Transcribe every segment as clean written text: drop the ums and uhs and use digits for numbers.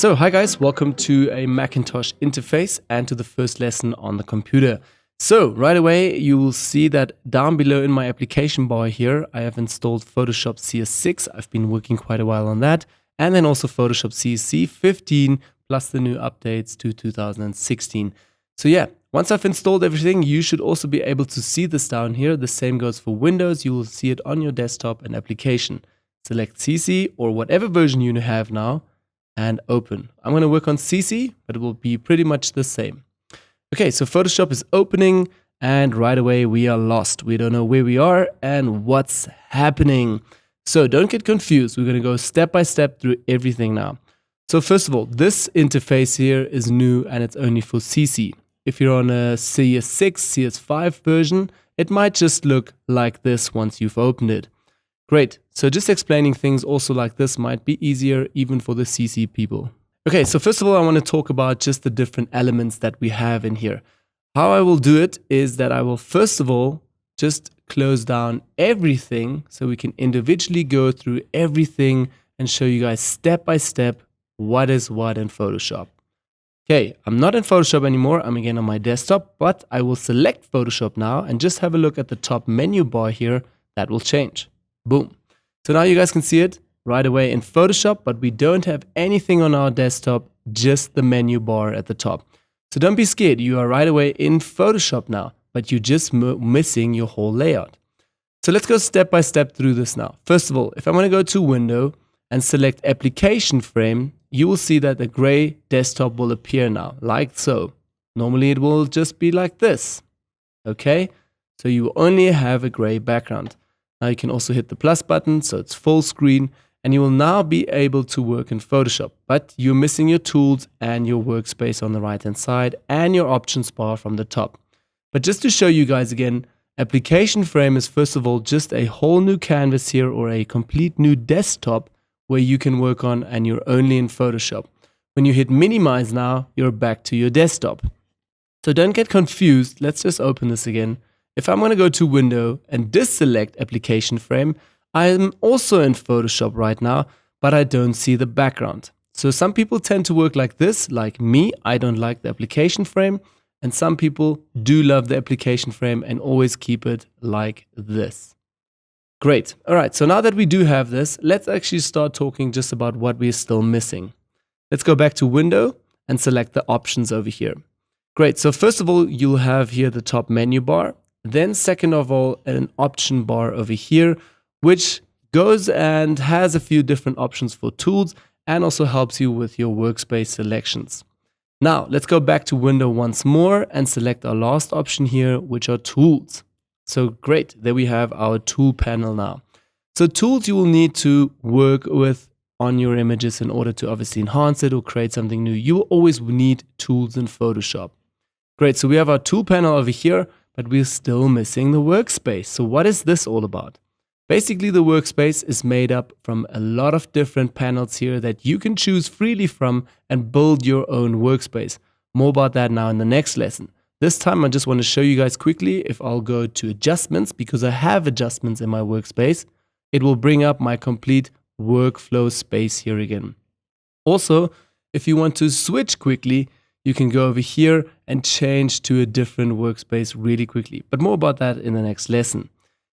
So, hi guys, welcome to a Macintosh interface and to the first lesson on the computer. So, right away, you will see that down below in my application bar here, I have installed Photoshop CS6. I've been working quite a while on that. And then also Photoshop CC 15 plus the new updates to 2016. So yeah, once I've installed everything, you should also be able to see this down here. The same goes for Windows. You will see it on your desktop and application. Select CC or whatever version you have now and open. I'm going to work on CC, but it will be pretty much the same. Okay, so Photoshop is opening and right away we are lost. We don't know where we are and what's happening. So don't get confused. We're going to go step by step through everything now. So first of all, this interface here is new and it's only for CC. If you're on a CS6, CS5 version, it might just look like this once you've opened it. Great, so just explaining things also like this might be easier even for the CC people. Okay, so first of all, I want to talk about just the different elements that we have in here. How I will do it is that I will first of all just close down everything so we can individually go through everything and show you guys step by step what is what in Photoshop. Okay, I'm not in Photoshop anymore, I'm again on my desktop, but I will select Photoshop now and just have a look at the top menu bar here. That will change. Boom. So now you guys can see it right away in Photoshop, but we don't have anything on our desktop, just the menu bar at the top. So don't be scared, you are right away in Photoshop now, but you're just missing your whole layout. So let's go step by step through this now. First of all, if I'm going to go to Window and select Application Frame, you will see that the gray desktop will appear now, like so. Normally it will just be like this. Okay, so you only have a gray background. Now you can also hit the plus button, so it's full screen, and you will now be able to work in Photoshop. But you're missing your tools and your workspace on the right hand side and your options bar from the top. But just to show you guys again, application frame is first of all just a whole new canvas here or a complete new desktop where you can work on and you're only in Photoshop. When you hit minimize now, you're back to your desktop. So don't get confused. Let's just open this again. If I'm going to go to Window and deselect Application Frame, I'm also in Photoshop right now, but I don't see the background. So some people tend to work like this, like me. I don't like the Application Frame, and some people do love the Application Frame and always keep it like this. Great. All right, so now that we do have this, let's actually start talking just about what we're still missing. Let's go back to Window and select the options over here. Great, so first of all, you'll have here the top menu bar. Then second of all, an option bar over here, which goes and has a few different options for tools and also helps you with your workspace selections. Now, let's go back to Window once more and select our last option here, which are tools. So great, there we have our tool panel now. So tools you will need to work with on your images in order to obviously enhance it or create something new. You will always need tools in Photoshop. Great, so we have our tool panel over here, but we're still missing the workspace. So what is this all about? Basically, the workspace is made up from a lot of different panels here that you can choose freely from and build your own workspace. More about that now in the next lesson. This time, I just want to show you guys quickly if I'll go to adjustments, because I have adjustments in my workspace. It will bring up my complete workflow space here again. Also, if you want to switch quickly, you can go over here and change to a different workspace really quickly. But more about that in the next lesson.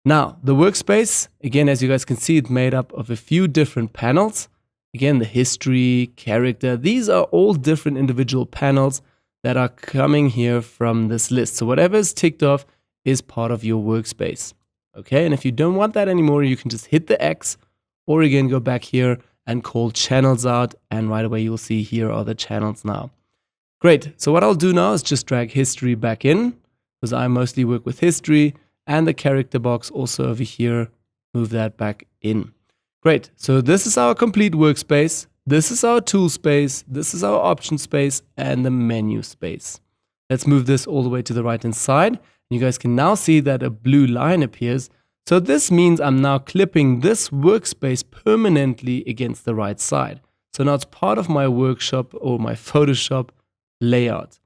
Now, the workspace, again, as you guys can see, it's made up of a few different panels. Again, the history, character, these are all different individual panels that are coming here from this list. So whatever is ticked off is part of your workspace. Okay, and if you don't want that anymore, you can just hit the X or again go back here and call channels out, and right away you'll see here are the channels now. Great, so what I'll do now is just drag history back in, because I mostly work with history, and the character box also over here, move that back in. Great, so this is our complete workspace, this is our tool space, this is our option space, and the menu space. Let's move this all the way to the right hand side. You guys can now see that a blue line appears. So this means I'm now clipping this workspace permanently against the right side. So now it's part of my workshop or my Photoshop layout.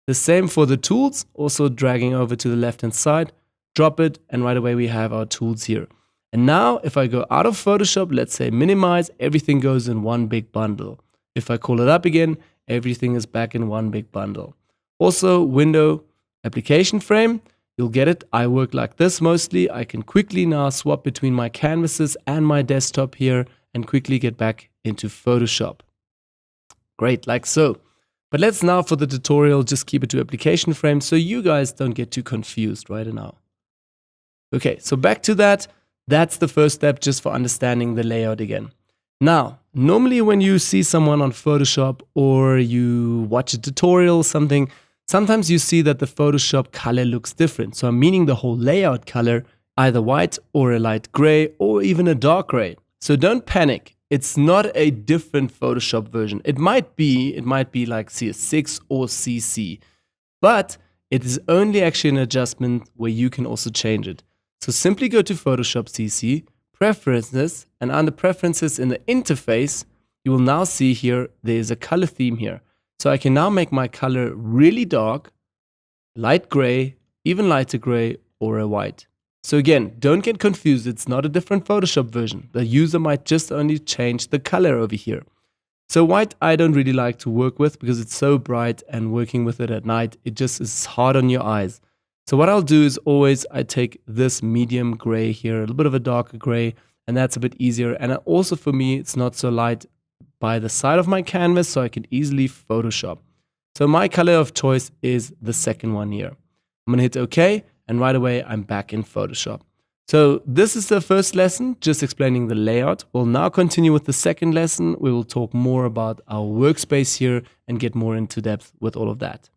The same for the tools, also dragging over to the left hand side, drop it, and right away we have our tools here. And now if I go out of Photoshop, let's say minimize, everything goes in one big bundle. If I call it up again, everything is back in one big bundle. Also, window application frame, you'll get it. I work like this mostly. I can quickly now swap between my canvases and my desktop here and quickly get back into Photoshop. Great, like so. But let's now, for the tutorial, just keep it to application frame so you guys don't get too confused right now. Okay, so back to that. That's the first step just for understanding the layout again. Now, normally when you see someone on Photoshop or you watch a tutorial or something, sometimes you see that the Photoshop color looks different. So I'm meaning the whole layout color, either white or a light gray or even a dark gray. So don't panic. It's not a different Photoshop version. It might be like CS6 or CC, but it is only actually an adjustment where you can also change it. So simply go to Photoshop CC, Preferences, and under Preferences in the interface, you will now see here there's a color theme here. So I can now make my color really dark, light gray, even lighter gray, or a white. So again, don't get confused. It's not a different Photoshop version. The user might just only change the color over here. So white I don't really like to work with because it's so bright, and working with it at night, it just is hard on your eyes. So what I'll do is always I take this medium gray here, a little bit of a darker gray, and that's a bit easier. And also for me, it's not so light by the side of my canvas, so I can easily Photoshop. So my color of choice is the second one here. I'm gonna hit OK, and right away I'm back in Photoshop. So this is the first lesson, just explaining the layout. We'll now continue with the second lesson. We will talk more about our workspace here and get more into depth with all of that.